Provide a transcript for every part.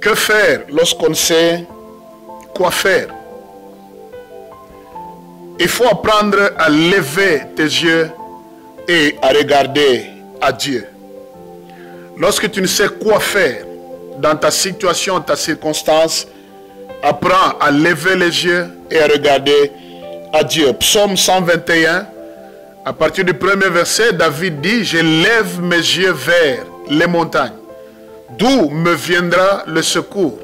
Que faire lorsqu'on sait quoi faire? Il faut apprendre à lever tes yeux et à regarder à Dieu. Lorsque tu ne sais quoi faire dans ta situation, ta circonstance, apprends à lever les yeux et à regarder à Dieu. Psaume 121, à partir du premier verset, David dit: je lève mes yeux vers les montagnes. D'où me viendra le secours?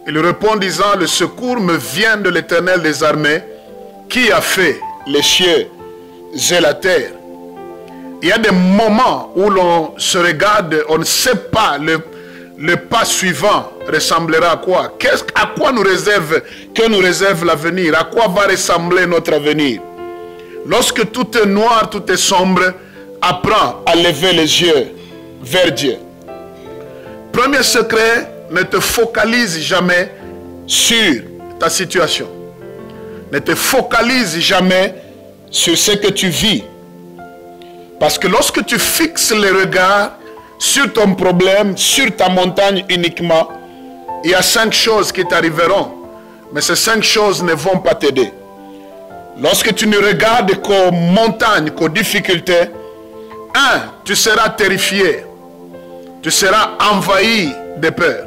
Il répond disant: le secours me vient de l'Éternel des armées, qui a fait les cieux et la terre. Il y a des moments où l'on se regarde, on ne sait pas le pas suivant ressemblera à quoi. À quoi que nous réserve l'avenir? À quoi va ressembler notre avenir? Lorsque tout est noir, tout est sombre, apprends à lever les yeux vers Dieu. Premier secret, ne te focalise jamais sur ta situation. Ne te focalise jamais sur ce que tu vis. Parce que lorsque tu fixes le regard sur ton problème, sur ta montagne uniquement, il y a 5 choses qui t'arriveront. Mais ces 5 choses ne vont pas t'aider. Lorsque tu ne regardes qu'aux montagnes, qu'aux difficultés, tu seras terrifié. Tu seras envahi de peur.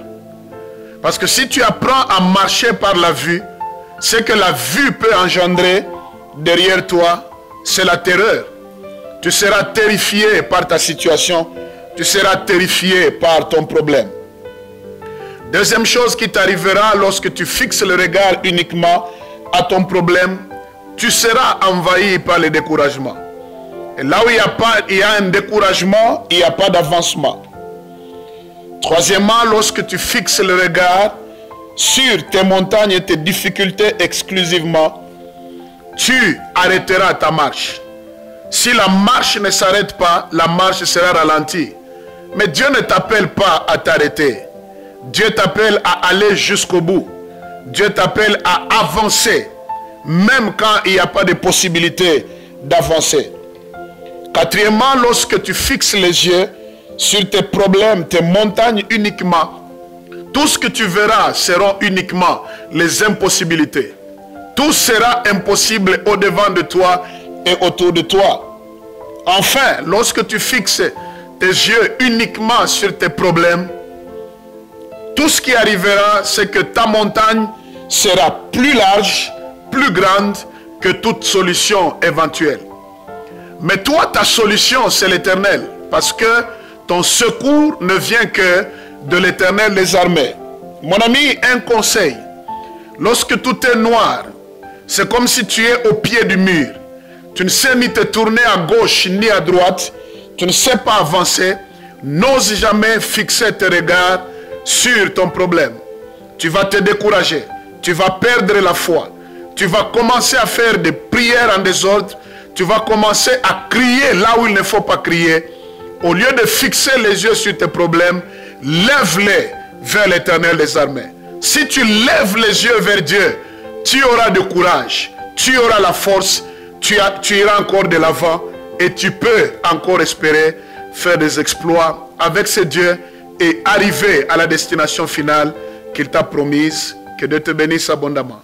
Parce que si tu apprends à marcher par la vue, ce que la vue peut engendrer derrière toi, c'est la terreur. Tu seras terrifié par ta situation. Tu seras terrifié par ton problème. Deuxième chose qui t'arrivera lorsque tu fixes le regard uniquement à ton problème, tu seras envahi par le découragement. Et là où il y a un découragement, il n'y a pas d'avancement. Troisièmement, lorsque tu fixes le regard sur tes montagnes et tes difficultés exclusivement, tu arrêteras ta marche. Si la marche ne s'arrête pas, la marche sera ralentie. Mais Dieu ne t'appelle pas à t'arrêter. Dieu t'appelle à aller jusqu'au bout. Dieu t'appelle à avancer, même quand il n'y a pas de possibilité d'avancer. Quatrièmement, lorsque tu fixes les yeux sur tes problèmes, tes montagnes uniquement, tout ce que tu verras seront uniquement les impossibilités. Tout sera impossible au-devant de toi et autour de toi. Enfin, lorsque tu fixes tes yeux uniquement sur tes problèmes, tout ce qui arrivera, c'est que ta montagne sera plus large, plus grande que toute solution éventuelle. Mais toi, ta solution, c'est l'Éternel. Parce que ton secours ne vient que de l'Éternel des armées. Mon ami, un conseil. Lorsque tout est noir, c'est comme si tu es au pied du mur. Tu ne sais ni te tourner à gauche ni à droite. Tu ne sais pas avancer. N'ose jamais fixer tes regards sur ton problème. Tu vas te décourager. Tu vas perdre la foi. Tu vas commencer à faire des prières en désordre. Tu vas commencer à crier là où il ne faut pas crier. Au lieu de fixer les yeux sur tes problèmes, lève-les vers l'Éternel des armées. Si tu lèves les yeux vers Dieu, tu auras du courage, tu auras la force, tu iras encore de l'avant et tu peux encore espérer faire des exploits avec ce Dieu et arriver à la destination finale qu'il t'a promise. Que Dieu te bénisse abondamment.